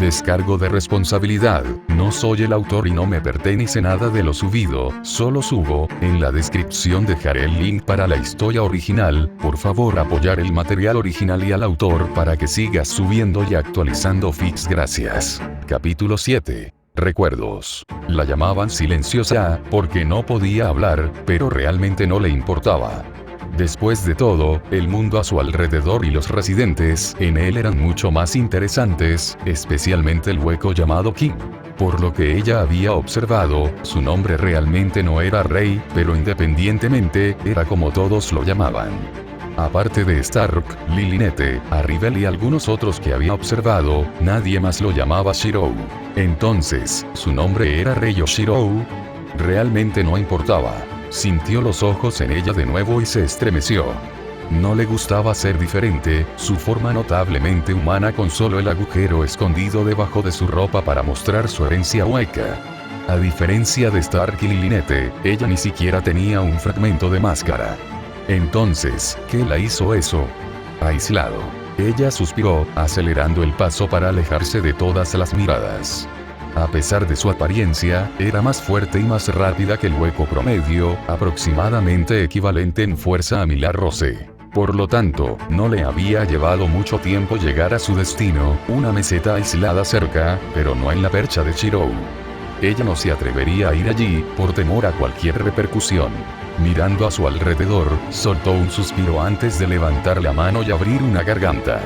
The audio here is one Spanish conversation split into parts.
Descargo de responsabilidad, no soy el autor y no me pertenece nada de lo subido, solo subo, en la descripción dejaré el link para la historia original, por favor apoyar el material original y al autor para que sigas subiendo y actualizando fics gracias. Capítulo 7. Recuerdos. La llamaban silenciosa, porque no podía hablar, pero realmente no le importaba. Después de todo, el mundo a su alrededor y los residentes en él eran mucho más interesantes, especialmente el hueco llamado King. Por lo que ella había observado, su nombre realmente no era Rey, pero independientemente, era como todos lo llamaban. Aparte de Stark, Lilinette, Arribel y algunos otros que había observado, nadie más lo llamaba Shirou. Entonces, ¿su nombre era Rei o Shirou? Realmente no importaba. Sintió los ojos en ella de nuevo y se estremeció. No le gustaba ser diferente, su forma notablemente humana con solo el agujero escondido debajo de su ropa para mostrar su herencia hueca. A diferencia de Stark y Lilinette, ella ni siquiera tenía un fragmento de máscara. Entonces, ¿qué la hizo eso? Aislado. Ella suspiró, acelerando el paso para alejarse de todas las miradas. A pesar de su apariencia, era más fuerte y más rápida que el hueco promedio, aproximadamente equivalente en fuerza a Milar Rose. Por lo tanto, no le había llevado mucho tiempo llegar a su destino, una meseta aislada cerca, pero no en la percha de Shirou. Ella no se atrevería a ir allí, por temor a cualquier repercusión. Mirando a su alrededor, soltó un suspiro antes de levantar la mano y abrir una garganta.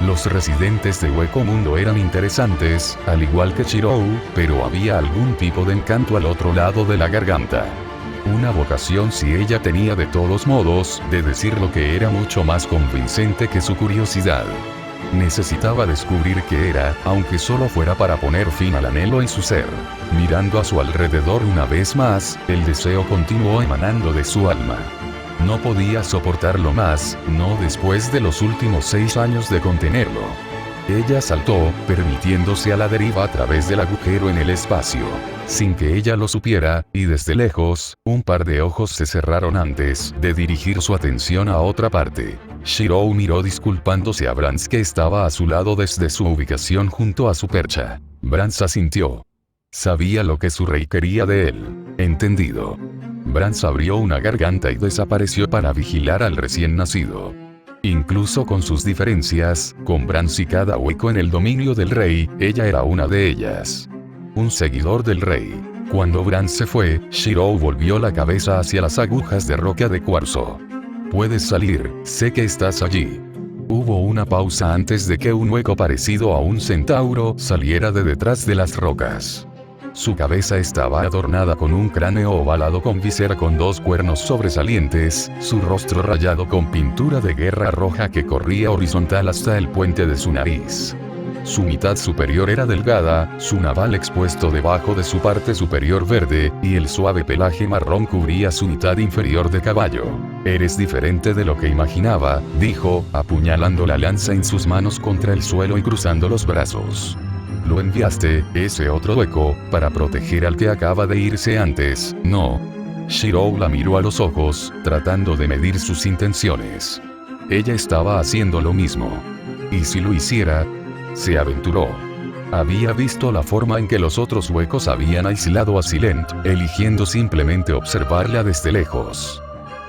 Los residentes de Hueco Mundo eran interesantes, al igual que Shirou, pero había algún tipo de encanto al otro lado de la garganta. Una vocación si ella tenía de todos modos, de decir lo que era mucho más convincente que su curiosidad. Necesitaba descubrir qué era, aunque solo fuera para poner fin al anhelo en su ser. Mirando a su alrededor una vez más, el deseo continuó emanando de su alma. No podía soportarlo más, no después de los últimos 6 años de contenerlo. Ella saltó, permitiéndose a la deriva a través del agujero en el espacio. Sin que ella lo supiera, y desde lejos, un par de ojos se cerraron antes de dirigir su atención a otra parte. Shirou miró disculpándose a Brans que estaba a su lado desde su ubicación junto a su percha. Brans asintió. Sabía lo que su rey quería de él. Entendido. Brans abrió una garganta y desapareció para vigilar al recién nacido. Incluso con sus diferencias, con Brans y cada hueco en el dominio del rey, ella era una de ellas. Un seguidor del rey. Cuando Brans se fue, Shirou volvió la cabeza hacia las agujas de roca de cuarzo. Puedes salir, sé que estás allí. Hubo una pausa antes de que un hueco parecido a un centauro saliera de detrás de las rocas. Su cabeza estaba adornada con un cráneo ovalado con visera con 2 cuernos sobresalientes, su rostro rayado con pintura de guerra roja que corría horizontal hasta el puente de su nariz. Su mitad superior era delgada, su naval expuesto debajo de su parte superior verde, y el suave pelaje marrón cubría su mitad inferior de caballo. Eres diferente de lo que imaginaba, dijo, apuñalando la lanza en sus manos contra el suelo y cruzando los brazos. Lo enviaste, ese otro hueco, para proteger al que acaba de irse antes, ¿no? Shirou la miró a los ojos, tratando de medir sus intenciones. Ella estaba haciendo lo mismo. ¿Y si lo hiciera? Se aventuró. Había visto la forma en que los otros huecos habían aislado a Silent, eligiendo simplemente observarla desde lejos.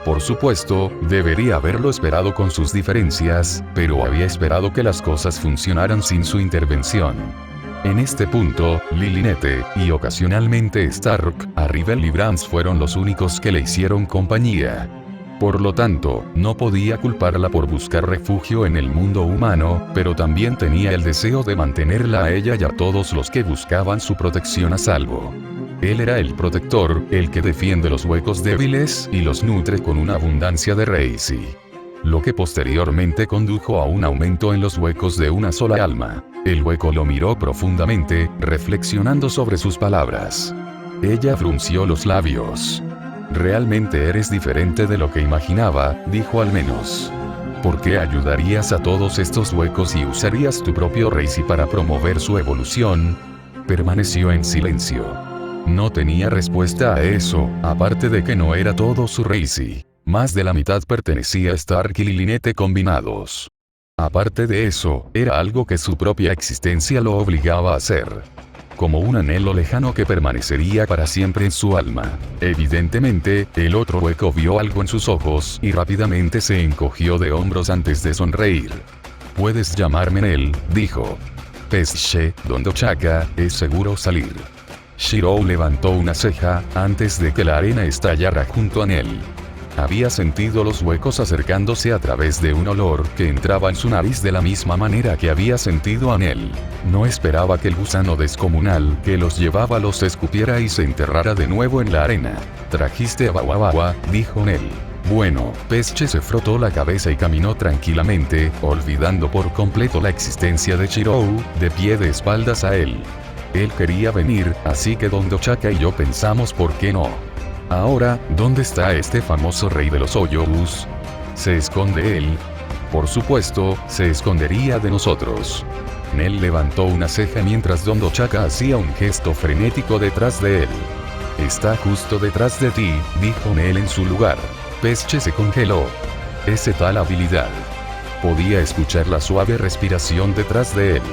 Por supuesto, debería haberlo esperado con sus diferencias, pero había esperado que las cosas funcionaran sin su intervención. En este punto, Lilinette, y ocasionalmente Stark, Arribel y Brans fueron los únicos que le hicieron compañía. Por lo tanto, no podía culparla por buscar refugio en el mundo humano, pero también tenía el deseo de mantenerla a ella y a todos los que buscaban su protección a salvo. Él era el protector, el que defiende los huecos débiles y los nutre con una abundancia de Reisi. Lo que posteriormente condujo a un aumento en los huecos de una sola alma. El hueco lo miró profundamente, reflexionando sobre sus palabras. Ella frunció los labios. Realmente eres diferente de lo que imaginaba, dijo al menos. ¿Por qué ayudarías a todos estos huecos y usarías tu propio Reisi para promover su evolución? Permaneció en silencio. No tenía respuesta a eso, aparte de que no era todo su Reisi. Más de la mitad pertenecía a Stark y Lilinette combinados. Aparte de eso, era algo que su propia existencia lo obligaba a hacer. Como un anhelo lejano que permanecería para siempre en su alma. Evidentemente, el otro hueco vio algo en sus ojos y rápidamente se encogió de hombros antes de sonreír. «Puedes llamarme Nel», dijo. «Pesche, donde Chaka, es seguro salir». Shirou levantó una ceja, antes de que la arena estallara junto a Nel. Había sentido los huecos acercándose a través de un olor que entraba en su nariz de la misma manera que había sentido a Nel. No esperaba que el gusano descomunal que los llevaba los escupiera y se enterrara de nuevo en la arena. «Trajiste a Bawabawa», dijo Nel. Bueno, Pesche se frotó la cabeza y caminó tranquilamente, olvidando por completo la existencia de Shirou, de pie de espaldas a él. Él quería venir, así que Don Chaka y yo pensamos por qué no. Ahora, ¿dónde está este famoso rey de los hoyos? ¿Se esconde él? Por supuesto, se escondería de nosotros. Nel levantó una ceja mientras Don Chaka hacía un gesto frenético detrás de él. Está justo detrás de ti, dijo Nel en su lugar. Pesche se congeló. Esa tal habilidad. Podía escuchar la suave respiración detrás de él.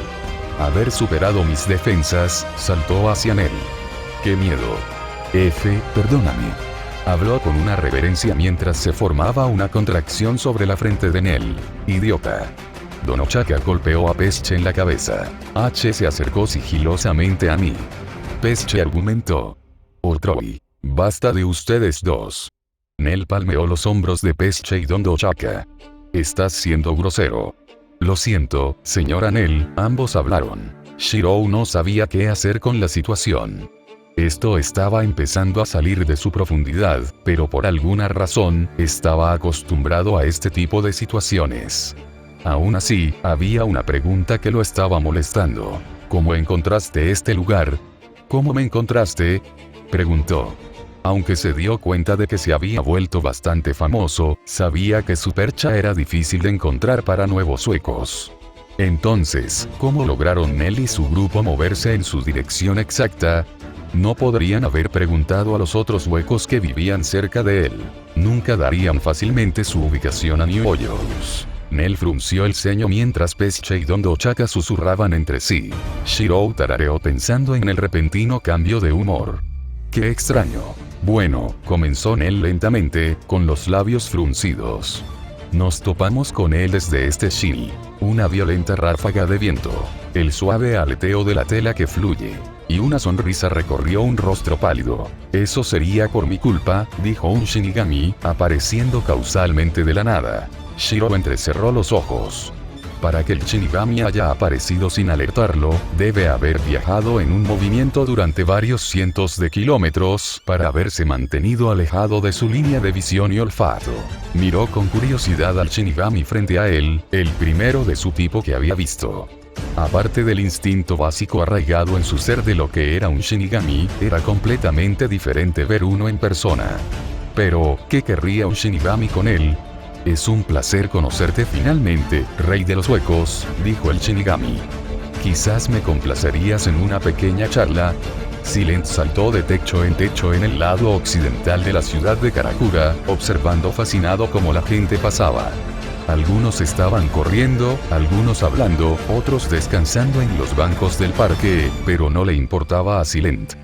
Haber superado mis defensas, saltó hacia Nel. ¡Qué miedo! Perdóname. Habló con una reverencia mientras se formaba una contracción sobre la frente de Nel. Idiota. Don Chaka golpeó a Pesche en la cabeza. H se acercó sigilosamente a mí. Pesche argumentó. Otroi. Basta de ustedes dos. Nel palmeó los hombros de Pesche y Don Chaka. Estás siendo grosero. Lo siento, señora Nel, ambos hablaron. Shirou no sabía qué hacer con la situación. Esto estaba empezando a salir de su profundidad, pero por alguna razón, estaba acostumbrado a este tipo de situaciones. Aún así, había una pregunta que lo estaba molestando. ¿Cómo encontraste este lugar? ¿Cómo me encontraste?, preguntó. Aunque se dio cuenta de que se había vuelto bastante famoso, sabía que su percha era difícil de encontrar para nuevos huecos. Entonces, ¿cómo lograron Nel y su grupo moverse en su dirección exacta? No podrían haber preguntado a los otros huecos que vivían cerca de él. Nunca darían fácilmente su ubicación a New Hoyos. Nel frunció el ceño mientras Pesche y Don Chaka susurraban entre sí. Shirou tarareó pensando en el repentino cambio de humor. ¡Qué extraño! Bueno, comenzó Nel lentamente, con los labios fruncidos. Nos topamos con él desde este shini. Una violenta ráfaga de viento. El suave aleteo de la tela que fluye. Y una sonrisa recorrió un rostro pálido. Eso sería por mi culpa, dijo un Shinigami, apareciendo causalmente de la nada. Shirou entrecerró los ojos. Para que el Shinigami haya aparecido sin alertarlo, debe haber viajado en un movimiento durante varios cientos de kilómetros para haberse mantenido alejado de su línea de visión y olfato. Miró con curiosidad al Shinigami frente a él, el primero de su tipo que había visto. Aparte del instinto básico arraigado en su ser de lo que era un Shinigami, era completamente diferente ver uno en persona. Pero, ¿qué querría un Shinigami con él? Es un placer conocerte finalmente, rey de los huecos, dijo el Shinigami. Quizás me complacerías en una pequeña charla. Silent saltó de techo en el lado occidental de la ciudad de Karakura, observando fascinado cómo la gente pasaba. Algunos estaban corriendo, algunos hablando, otros descansando en los bancos del parque, pero no le importaba a Silent.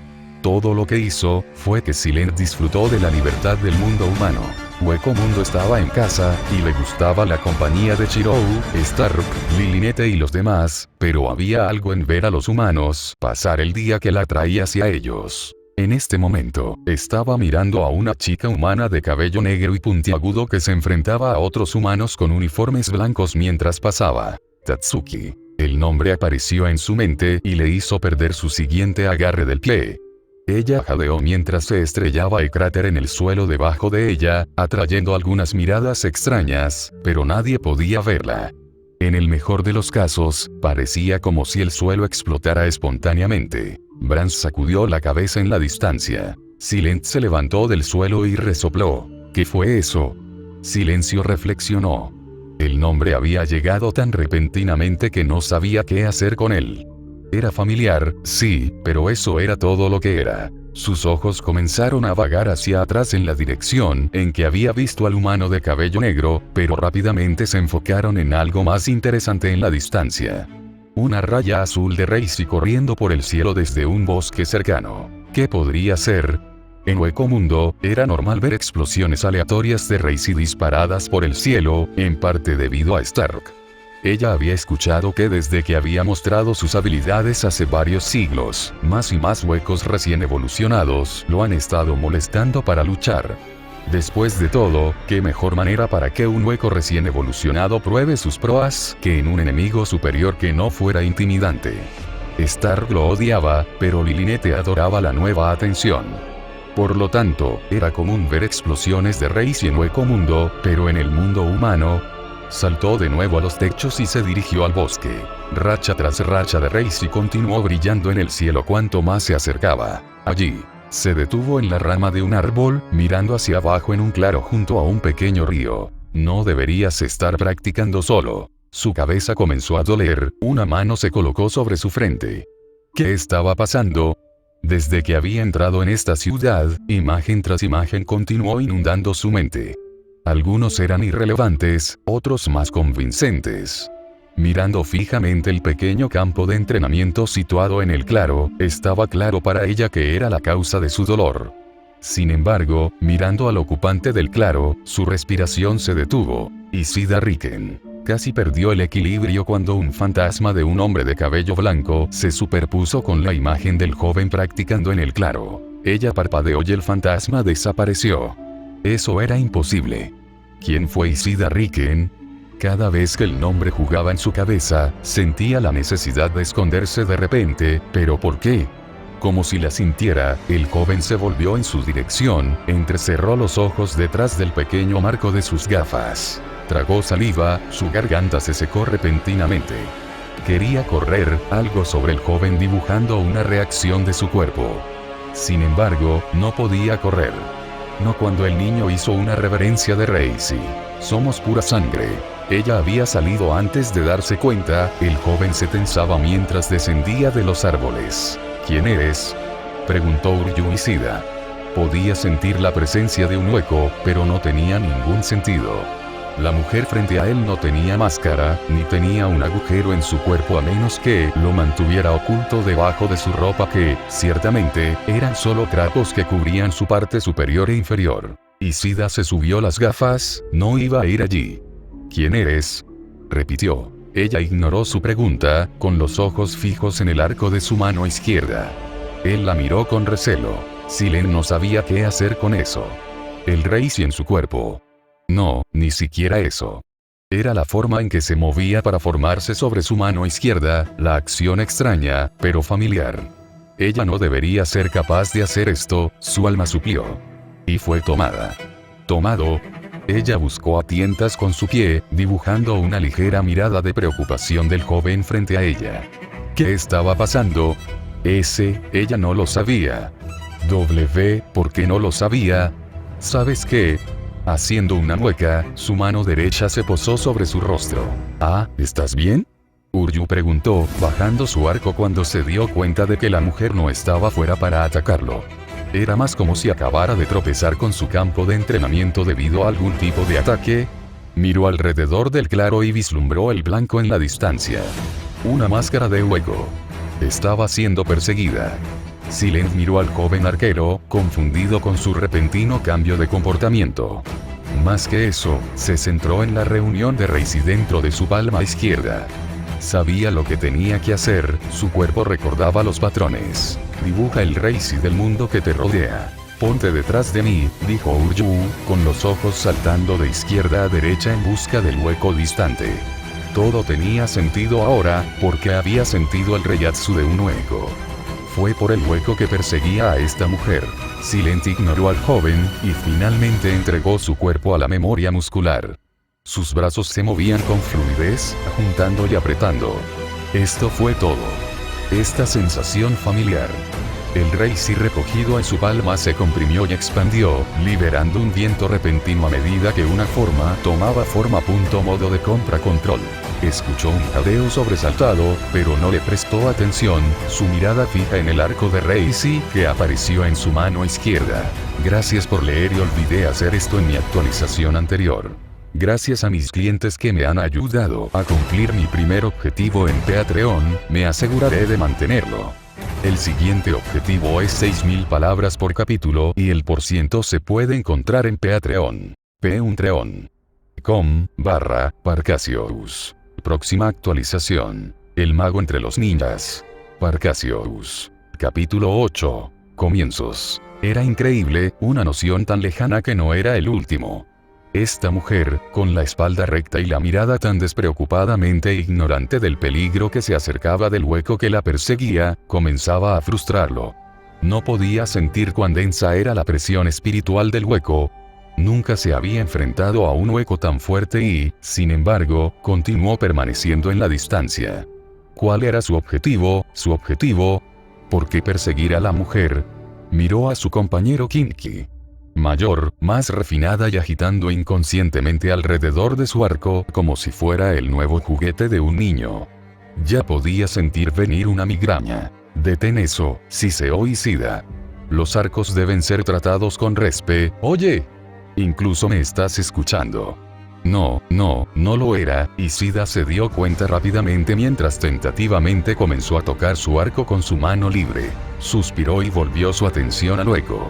Todo lo que hizo, fue que Silent disfrutó de la libertad del mundo humano. Hueco Mundo estaba en casa, y le gustaba la compañía de Shirou, Stark, Lilinete y los demás, pero había algo en ver a los humanos pasar el día que la atraía hacia ellos. En este momento, estaba mirando a una chica humana de cabello negro y puntiagudo que se enfrentaba a otros humanos con uniformes blancos mientras pasaba. Tatsuki. El nombre apareció en su mente y le hizo perder su siguiente agarre del pie. Ella jadeó mientras se estrellaba el cráter en el suelo debajo de ella, atrayendo algunas miradas extrañas, pero nadie podía verla. En el mejor de los casos, parecía como si el suelo explotara espontáneamente. Brans sacudió la cabeza en la distancia. Silent se levantó del suelo y resopló. ¿Qué fue eso? Silencio reflexionó. El nombre había llegado tan repentinamente que no sabía qué hacer con él. Era familiar, sí, pero eso era todo lo que era. Sus ojos comenzaron a vagar hacia atrás en la dirección en que había visto al humano de cabello negro, pero rápidamente se enfocaron en algo más interesante en la distancia. Una raya azul de Reisi corriendo por el cielo desde un bosque cercano. ¿Qué podría ser? En Hueco Mundo, era normal ver explosiones aleatorias de Reisi disparadas por el cielo, en parte debido a Stark. Ella había escuchado que desde que había mostrado sus habilidades hace varios siglos, más y más huecos recién evolucionados lo han estado molestando para luchar. Después de todo, ¿qué mejor manera para que un hueco recién evolucionado pruebe sus proas que en un enemigo superior que no fuera intimidante? Stark lo odiaba, pero Lilinette adoraba la nueva atención. Por lo tanto, era común ver explosiones de Reisi en Hueco Mundo, pero en el mundo humano, saltó de nuevo a los techos y se dirigió al bosque. Racha tras racha de Reisi continuó brillando en el cielo cuanto más se acercaba. Allí, se detuvo en la rama de un árbol, mirando hacia abajo en un claro junto a un pequeño río. No deberías estar practicando solo. Su cabeza comenzó a doler, una mano se colocó sobre su frente. ¿Qué estaba pasando? Desde que había entrado en esta ciudad, imagen tras imagen continuó inundando su mente. Algunos eran irrelevantes, otros más convincentes. Mirando fijamente el pequeño campo de entrenamiento situado en el claro, estaba claro para ella que era la causa de su dolor. Sin embargo, mirando al ocupante del claro, su respiración se detuvo. Ishida Riken casi perdió el equilibrio cuando un fantasma de un hombre de cabello blanco se superpuso con la imagen del joven practicando en el claro. Ella parpadeó y el fantasma desapareció. Eso era imposible. ¿Quién fue Ishida Riken? Cada vez que el nombre jugaba en su cabeza, sentía la necesidad de esconderse de repente, ¿pero por qué? Como si la sintiera, el joven se volvió en su dirección, entrecerró los ojos detrás del pequeño marco de sus gafas. Tragó saliva, su garganta se secó repentinamente. Quería correr, algo sobre el joven dibujando una reacción de su cuerpo. Sin embargo, no podía correr. No cuando el niño hizo una reverencia de Reisi. Somos pura sangre. Ella había salido antes de darse cuenta, el joven se tensaba mientras descendía de los árboles. ¿Quién eres?, preguntó Uryu Ishida. Podía sentir la presencia de un hueco, pero no tenía ningún sentido. La mujer frente a él no tenía máscara, ni tenía un agujero en su cuerpo a menos que lo mantuviera oculto debajo de su ropa que, ciertamente, eran solo trapos que cubrían su parte superior e inferior. Ishida se subió las gafas, no iba a ir allí. ¿Quién eres?, repitió. Ella ignoró su pregunta, con los ojos fijos en el arco de su mano izquierda. Él la miró con recelo. Silen no sabía qué hacer con eso. El Reisi en su cuerpo. No, ni siquiera eso. Era la forma en que se movía para formarse sobre su mano izquierda, la acción extraña, pero familiar. Ella no debería ser capaz de hacer esto, su alma suplió. Y fue tomada. Tomado. Ella buscó a tientas con su pie, dibujando una ligera mirada de preocupación del joven frente a ella. ¿Qué estaba pasando? Ella no lo sabía. ¿Por qué no lo sabía? ¿Sabes qué? Haciendo una mueca, su mano derecha se posó sobre su rostro. Ah, ¿estás bien?, Uryu preguntó, bajando su arco cuando se dio cuenta de que la mujer no estaba fuera para atacarlo. Era más como si acabara de tropezar con su campo de entrenamiento debido a algún tipo de ataque. Miró alrededor del claro y vislumbró el blanco en la distancia. Una máscara de hueco. Estaba siendo perseguida. Silent miró al joven arquero, confundido con su repentino cambio de comportamiento. Más que eso, se centró en la reunión de Reisi dentro de su palma izquierda. Sabía lo que tenía que hacer, su cuerpo recordaba los patrones. Dibuja el Reisi del mundo que te rodea. Ponte detrás de mí, dijo Uryu, con los ojos saltando de izquierda a derecha en busca del hueco distante. Todo tenía sentido ahora, porque había sentido el reiatsu de un hueco. Fue por el hueco que perseguía a esta mujer. Silent ignoró al joven, y finalmente entregó su cuerpo a la memoria muscular. Sus brazos se movían con fluidez, juntando y apretando. Esto fue todo. Esta sensación familiar. El Reisi recogido en su palma se comprimió y expandió, liberando un viento repentino a medida que una forma tomaba forma. Modo de compra control. Escuchó un jadeo sobresaltado, pero no le prestó atención, su mirada fija en el arco de Reisi que apareció en su mano izquierda. Gracias por leer y olvidé hacer esto en mi actualización anterior. Gracias a mis clientes que me han ayudado a cumplir mi primer objetivo en Patreon, me aseguraré de mantenerlo. El siguiente objetivo es 6.000 palabras por capítulo y el % se puede encontrar en Patreon. patreon.com/Parcasius. Próxima actualización. El mago entre los ninjas. Parcasius. Capítulo 8. Comienzos. Era increíble, una noción tan lejana que no era el último. Esta mujer, con la espalda recta y la mirada tan despreocupadamente ignorante del peligro que se acercaba del hueco que la perseguía, comenzaba a frustrarlo. No podía sentir cuán densa era la presión espiritual del hueco. Nunca se había enfrentado a un hueco tan fuerte y, sin embargo, continuó permaneciendo en la distancia. ¿Cuál era su objetivo? ¿Por qué perseguir a la mujer? Miró a su compañero Kinki. Mayor, más refinada y agitando inconscientemente alrededor de su arco como si fuera el nuevo juguete de un niño. Ya podía sentir venir una migraña. Detén eso, Siseo Ishida. Los arcos deben ser tratados con respeto. Oye, incluso me estás escuchando. No lo era, Ishida se dio cuenta rápidamente mientras tentativamente comenzó a tocar su arco con su mano libre. Suspiró y volvió su atención al hueco.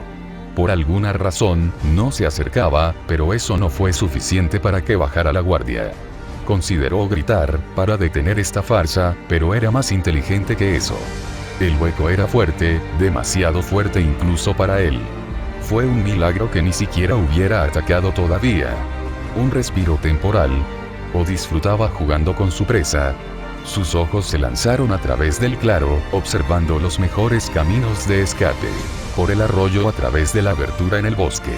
Por alguna razón, no se acercaba, pero eso no fue suficiente para que bajara la guardia. Consideró gritar, para detener esta farsa, pero era más inteligente que eso. El hueco era fuerte, demasiado fuerte incluso para él. Fue un milagro que ni siquiera hubiera atacado todavía. Un respiro temporal. O disfrutaba jugando con su presa. Sus ojos se lanzaron a través del claro, observando los mejores caminos de escape. Por el arroyo a través de la abertura en el bosque.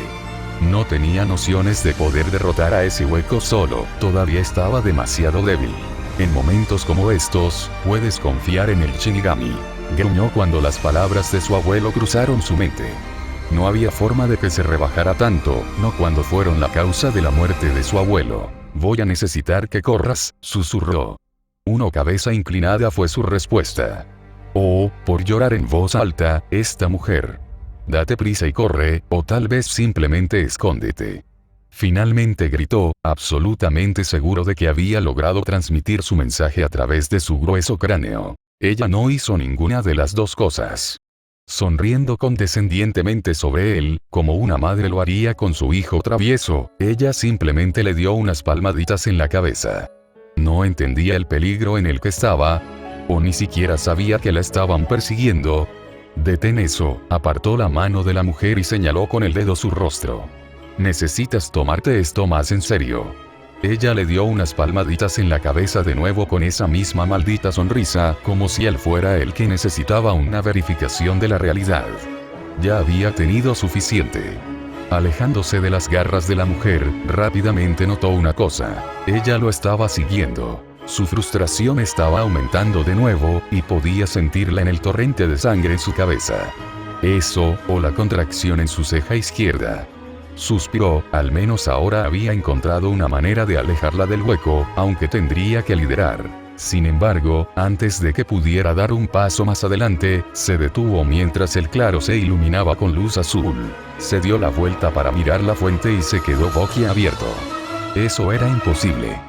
No tenía nociones de poder derrotar a ese hueco solo, todavía estaba demasiado débil. En momentos como estos, puedes confiar en el Shinigami. Gruñó cuando las palabras de su abuelo cruzaron su mente. No había forma de que se rebajara tanto, no cuando fueron la causa de la muerte de su abuelo. Voy a necesitar que corras, susurró. Una cabeza inclinada fue su respuesta. Oh, por llorar en voz alta, esta mujer. Date prisa y corre, o tal vez simplemente escóndete. Finalmente gritó, absolutamente seguro de que había logrado transmitir su mensaje a través de su grueso cráneo. Ella no hizo ninguna de las dos cosas. Sonriendo condescendientemente sobre él, como una madre lo haría con su hijo travieso, ella simplemente le dio unas palmaditas en la cabeza. No entendía el peligro en el que estaba, o ni siquiera sabía que la estaban persiguiendo. Detén eso, apartó la mano de la mujer y señaló con el dedo su rostro. Necesitas tomarte esto más en serio. Ella le dio unas palmaditas en la cabeza de nuevo con esa misma maldita sonrisa, como si él fuera el que necesitaba una verificación de la realidad. Ya había tenido suficiente. Alejándose de las garras de la mujer, rápidamente notó una cosa. Ella lo estaba siguiendo. Su frustración estaba aumentando de nuevo, y podía sentirla en el torrente de sangre en su cabeza. Eso, o la contracción en su ceja izquierda. Suspiró, al menos ahora había encontrado una manera de alejarla del hueco, aunque tendría que liderar. Sin embargo, antes de que pudiera dar un paso más adelante, se detuvo mientras el claro se iluminaba con luz azul. Se dio la vuelta para mirar la fuente y se quedó boquiabierto. Eso era imposible.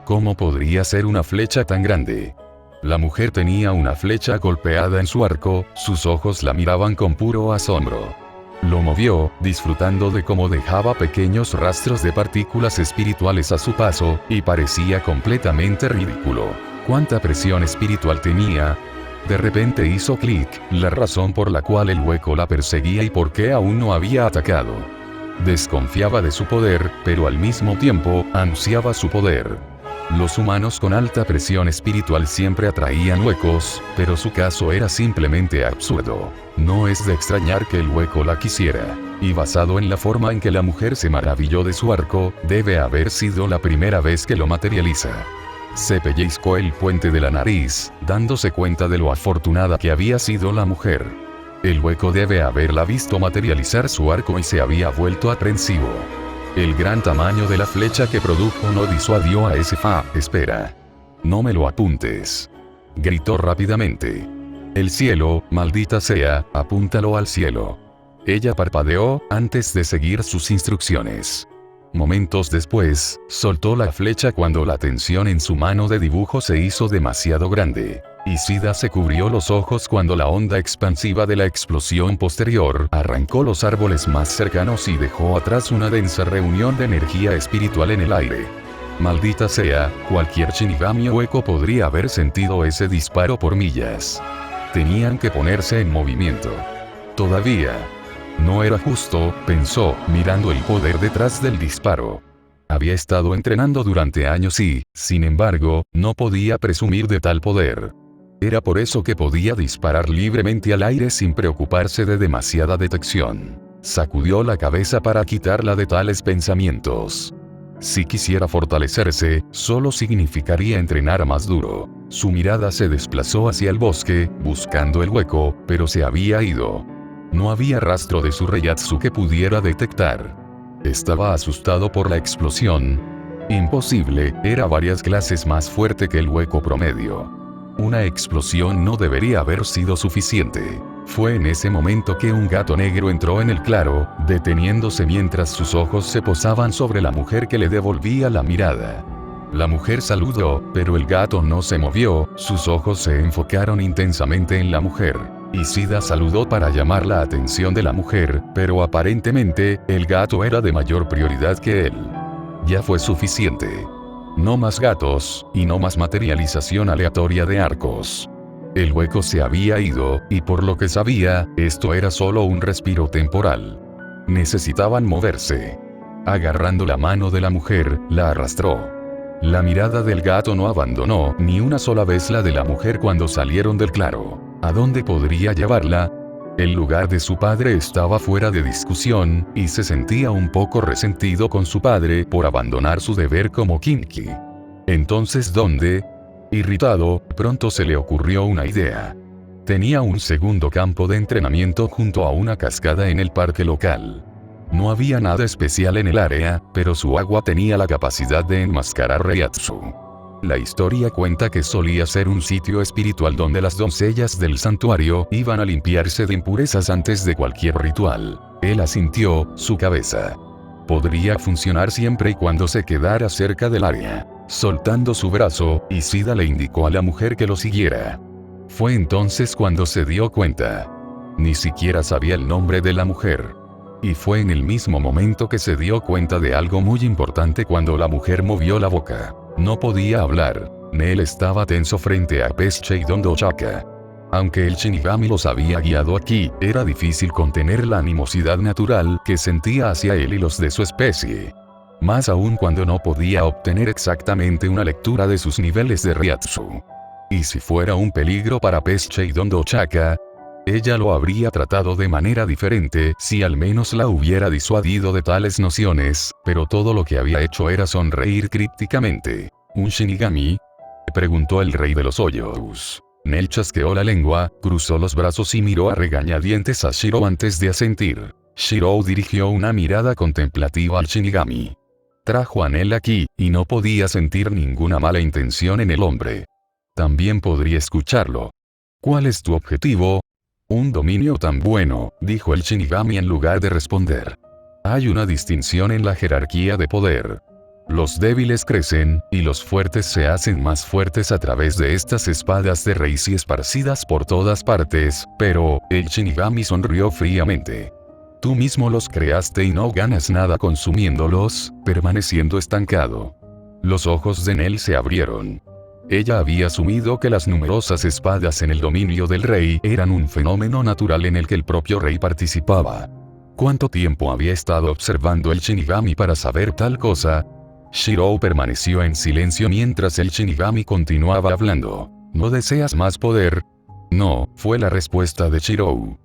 ¿Cómo podría ser una flecha tan grande? La mujer tenía una flecha golpeada en su arco, sus ojos la miraban con puro asombro. Lo movió, disfrutando de cómo dejaba pequeños rastros de partículas espirituales a su paso, y parecía completamente ridículo. ¿Cuánta presión espiritual tenía? De repente hizo clic, la razón por la cual el hueco la perseguía y por qué aún no había atacado. Desconfiaba de su poder, pero al mismo tiempo, ansiaba su poder. Los humanos con alta presión espiritual siempre atraían huecos, pero su caso era simplemente absurdo. No es de extrañar que el hueco la quisiera. Y basado en la forma en que la mujer se maravilló de su arco, debe haber sido la primera vez que lo materializa. Se pellizcó el puente de la nariz, dándose cuenta de lo afortunada que había sido la mujer. El hueco debe haberla visto materializar su arco y se había vuelto aprensivo. El gran tamaño de la flecha que produjo no disuadió a ese espera. No me lo apuntes. Gritó rápidamente. El cielo, maldita sea, apúntalo al cielo. Ella parpadeó, antes de seguir sus instrucciones. Momentos después, soltó la flecha cuando la tensión en su mano de dibujo se hizo demasiado grande. Ishida se cubrió los ojos cuando la onda expansiva de la explosión posterior arrancó los árboles más cercanos y dejó atrás una densa reunión de energía espiritual en el aire. Maldita sea, cualquier Shinigami hueco podría haber sentido ese disparo por millas. Tenían que ponerse en movimiento. Todavía. No era justo, pensó, mirando el poder detrás del disparo. Había estado entrenando durante años y, sin embargo, no podía presumir de tal poder. Era por eso que podía disparar libremente al aire sin preocuparse de demasiada detección. Sacudió la cabeza para quitarla de tales pensamientos. Si quisiera fortalecerse, solo significaría entrenar más duro. Su mirada se desplazó hacia el bosque, buscando el hueco, pero se había ido. No había rastro de su Reiatsu que pudiera detectar. Estaba asustado por la explosión. Imposible, era varias clases más fuerte que el hueco promedio. Una explosión no debería haber sido suficiente. Fue en ese momento que un gato negro entró en el claro, deteniéndose mientras sus ojos se posaban sobre la mujer que le devolvía la mirada. La mujer saludó, pero el gato no se movió, sus ojos se enfocaron intensamente en la mujer. Ishida saludó para llamar la atención de la mujer, pero aparentemente, el gato era de mayor prioridad que él. Ya fue suficiente. No más gatos, y no más materialización aleatoria de arcos. El hueco se había ido, y por lo que sabía, esto era solo un respiro temporal. Necesitaban moverse. Agarrando la mano de la mujer, la arrastró. La mirada del gato no abandonó ni una sola vez la de la mujer cuando salieron del claro. ¿A dónde podría llevarla? El lugar de su padre estaba fuera de discusión, y se sentía un poco resentido con su padre por abandonar su deber como Kinki. Entonces, ¿dónde? Irritado, pronto se le ocurrió una idea. Tenía un segundo campo de entrenamiento junto a una cascada en el parque local. No había nada especial en el área, pero su agua tenía la capacidad de enmascarar Reiatsu. La historia cuenta que solía ser un sitio espiritual donde las doncellas del santuario iban a limpiarse de impurezas antes de cualquier ritual. Él asintió, su cabeza. Podría funcionar siempre y cuando se quedara cerca del área. Soltando su brazo, Ishida le indicó a la mujer que lo siguiera. Fue entonces cuando se dio cuenta. Ni siquiera sabía el nombre de la mujer. Y fue en el mismo momento que se dio cuenta de algo muy importante cuando la mujer movió la boca. No podía hablar. Él estaba tenso frente a Pesche y Dondo Chaka. Aunque el Shinigami los había guiado aquí, era difícil contener la animosidad natural que sentía hacia él y los de su especie. Más aún cuando no podía obtener exactamente una lectura de sus niveles de Reiatsu. Y si fuera un peligro para Pesche y Dondo Chaka, ella lo habría tratado de manera diferente si al menos la hubiera disuadido de tales nociones, pero todo lo que había hecho era sonreír crípticamente. ¿Un Shinigami? Preguntó el rey de los hoyos. Nel chasqueó la lengua, cruzó los brazos y miró a regañadientes a Shiro antes de asentir. Shiro dirigió una mirada contemplativa al Shinigami. Trajo a Nel aquí, y no podía sentir ninguna mala intención en el hombre. También podría escucharlo. ¿Cuál es tu objetivo? Un dominio tan bueno, dijo el Shinigami en lugar de responder. Hay una distinción en la jerarquía de poder. Los débiles crecen, y los fuertes se hacen más fuertes a través de estas espadas de Reishi esparcidas por todas partes, pero, el Shinigami sonrió fríamente. Tú mismo los creaste y no ganas nada consumiéndolos, permaneciendo estancado. Los ojos de Nel se abrieron. Ella había asumido que las numerosas espadas en el dominio del rey eran un fenómeno natural en el que el propio rey participaba. ¿Cuánto tiempo había estado observando el Shinigami para saber tal cosa? Shiro permaneció en silencio mientras el Shinigami continuaba hablando. ¿No deseas más poder? No, fue la respuesta de Shiro.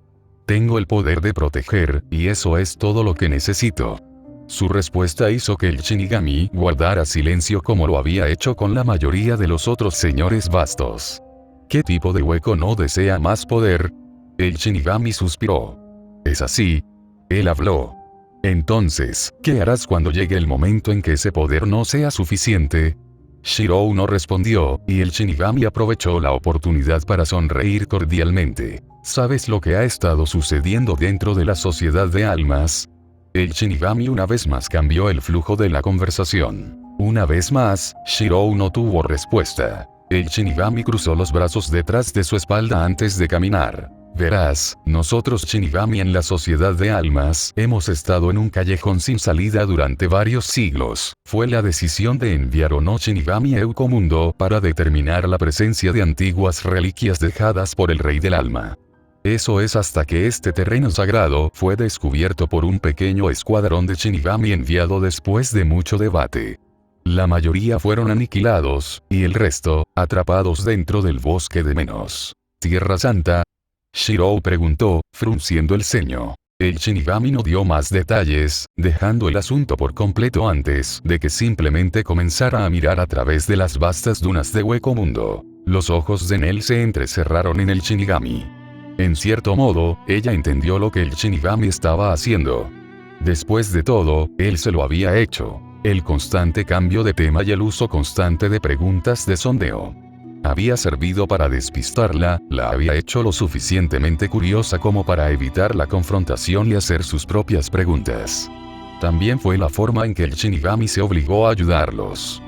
Tengo el poder de proteger, y eso es todo lo que necesito. Su respuesta hizo que el Shinigami guardara silencio como lo había hecho con la mayoría de los otros señores vastos. ¿Qué tipo de hueco no desea más poder? El Shinigami suspiró. ¿Es así? Él habló. Entonces, ¿qué harás cuando llegue el momento en que ese poder no sea suficiente? Shirou no respondió, y el Shinigami aprovechó la oportunidad para sonreír cordialmente. ¿Sabes lo que ha estado sucediendo dentro de la sociedad de almas? El Shinigami una vez más cambió el flujo de la conversación. Una vez más, Shirou no tuvo respuesta. El Shinigami cruzó los brazos detrás de su espalda antes de caminar. Verás, nosotros Shinigami en la sociedad de almas hemos estado en un callejón sin salida durante varios siglos. Fue la decisión de enviar no Shinigami Eukomundo para determinar la presencia de antiguas reliquias dejadas por el Rey del Alma. Eso es hasta que este terreno sagrado fue descubierto por un pequeño escuadrón de Shinigami enviado después de mucho debate. La mayoría fueron aniquilados, y el resto, atrapados dentro del bosque de Menos. ¿Tierra Santa? Shirou preguntó, frunciendo el ceño. El Shinigami no dio más detalles, dejando el asunto por completo antes de que simplemente comenzara a mirar a través de las vastas dunas de Eukomundo. Los ojos de Nel se entrecerraron en el Shinigami. En cierto modo, ella entendió lo que el Shinigami estaba haciendo. Después de todo, él se lo había hecho. El constante cambio de tema y el uso constante de preguntas de sondeo había servido para despistarla, la había hecho lo suficientemente curiosa como para evitar la confrontación y hacer sus propias preguntas. También fue la forma en que el Shinigami se obligó a ayudarlos.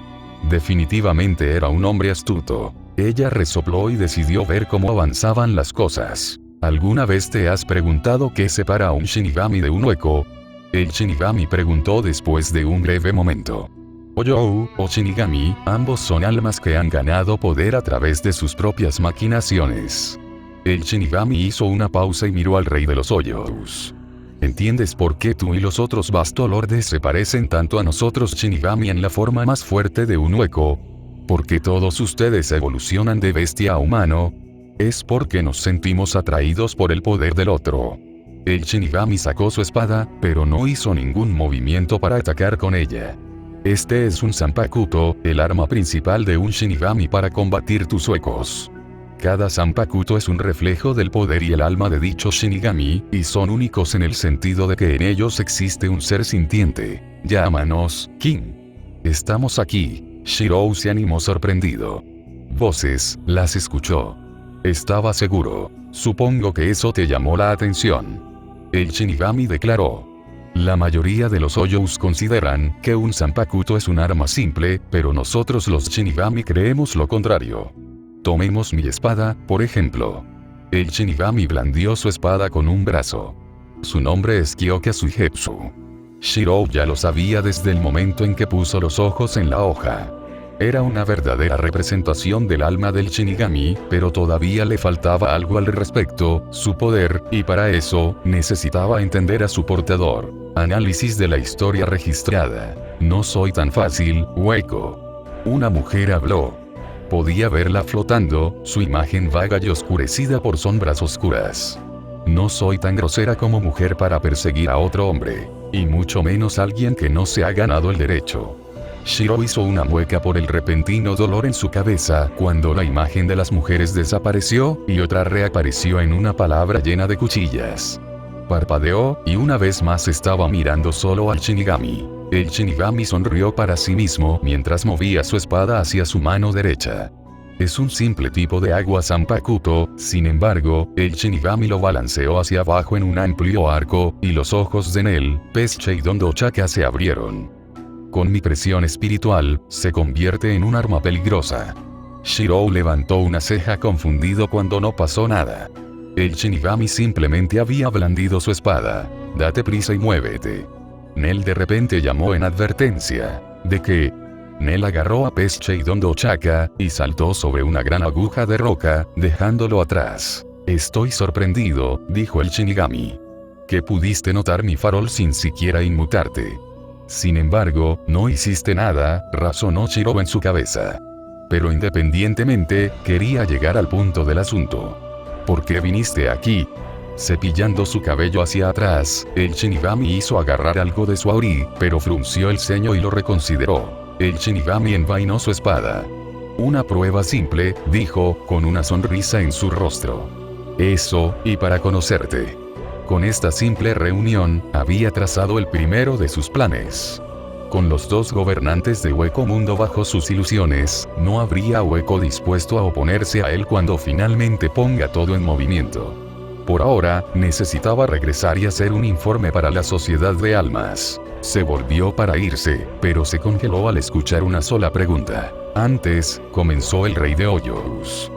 Definitivamente era un hombre astuto. Ella resopló y decidió ver cómo avanzaban las cosas. ¿Alguna vez te has preguntado qué separa a un Shinigami de un hueco? El Shinigami preguntó después de un breve momento. Oyou o Shinigami, ambos son almas que han ganado poder a través de sus propias maquinaciones. El Shinigami hizo una pausa y miró al rey de los Oyous. ¿Entiendes por qué tú y los otros Bastolordes se parecen tanto a nosotros Shinigami en la forma más fuerte de un hueco? ¿Porque todos ustedes evolucionan de bestia a humano? Es porque nos sentimos atraídos por el poder del otro. El Shinigami sacó su espada, pero no hizo ningún movimiento para atacar con ella. Este es un Zanpakuto, el arma principal de un Shinigami para combatir tus huecos. Cada Zanpakuto es un reflejo del poder y el alma de dicho Shinigami, y son únicos en el sentido de que en ellos existe un ser sintiente. Llámanos, King. Estamos aquí. Shirou se animó sorprendido. Voces, las escuchó. Estaba seguro. Supongo que eso te llamó la atención. El Shinigami declaró. La mayoría de los Oyous consideran que un Zanpakuto es un arma simple, pero nosotros los Shinigami creemos lo contrario. Tomemos mi espada, por ejemplo. El Shinigami blandió su espada con un brazo. Su nombre es Kyoka Suigetsu. Shirou ya lo sabía desde el momento en que puso los ojos en la hoja. Era una verdadera representación del alma del Shinigami, pero todavía le faltaba algo al respecto, su poder, y para eso, necesitaba entender a su portador. Análisis de la historia registrada. No soy tan fácil, hueco. Una mujer habló. Podía verla flotando, su imagen vaga y oscurecida por sombras oscuras. No soy tan grosera como mujer para perseguir a otro hombre, y mucho menos alguien que no se ha ganado el derecho. Shirou hizo una mueca por el repentino dolor en su cabeza cuando la imagen de las mujeres desapareció y otra reapareció en una palabra llena de cuchillas. Parpadeó, y una vez más estaba mirando solo al Shinigami. El Shinigami sonrió para sí mismo mientras movía su espada hacia su mano derecha. Es un simple tipo de agua Zanpakuto, sin embargo, el Shinigami lo balanceó hacia abajo en un amplio arco, y los ojos de Nel, Pesche y Dondochaka se abrieron. Con mi presión espiritual, se convierte en un arma peligrosa. Shirou levantó una ceja confundido cuando no pasó nada. El Shinigami simplemente había blandido su espada. Date prisa y muévete. Nel de repente llamó en advertencia. ¿De qué? Nel agarró a Pesche y Dondochaka, y saltó sobre una gran aguja de roca, dejándolo atrás. Estoy sorprendido, dijo el Shinigami. Que pudiste notar mi farol sin siquiera inmutarte. Sin embargo, no hiciste nada, razonó Shirou en su cabeza. Pero independientemente, quería llegar al punto del asunto. ¿Por qué viniste aquí? Cepillando su cabello hacia atrás, el Shinigami hizo agarrar algo de su auri, pero frunció el ceño y lo reconsideró. El Shinigami envainó su espada. Una prueba simple, dijo, con una sonrisa en su rostro. Eso, y para conocerte. Con esta simple reunión, había trazado el primero de sus planes. Con los dos gobernantes de Hueco Mundo bajo sus ilusiones, no habría Hueco dispuesto a oponerse a él cuando finalmente ponga todo en movimiento. Por ahora, necesitaba regresar y hacer un informe para la Sociedad de Almas. Se volvió para irse, pero se congeló al escuchar una sola pregunta. Antes, comenzó el rey de Hoyos.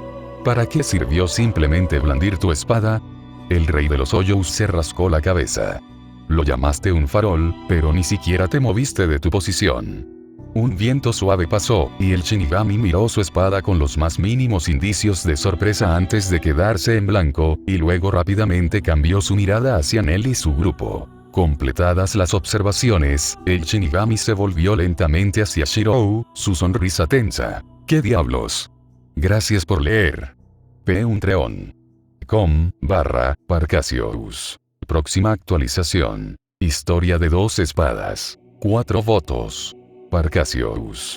¿Para qué sirvió simplemente blandir tu espada? El rey de los Hoyos se rascó la cabeza. Lo llamaste un farol, pero ni siquiera te moviste de tu posición. Un viento suave pasó, y el Shinigami miró su espada con los más mínimos indicios de sorpresa antes de quedarse en blanco, y luego rápidamente cambió su mirada hacia Nell y su grupo. Completadas las observaciones, el Shinigami se volvió lentamente hacia Shirou, su sonrisa tensa. ¿Qué diablos? Gracias por leer. Patreon.com/Parcasius. Próxima actualización. Historia de dos espadas. 4 votos. Parcasius.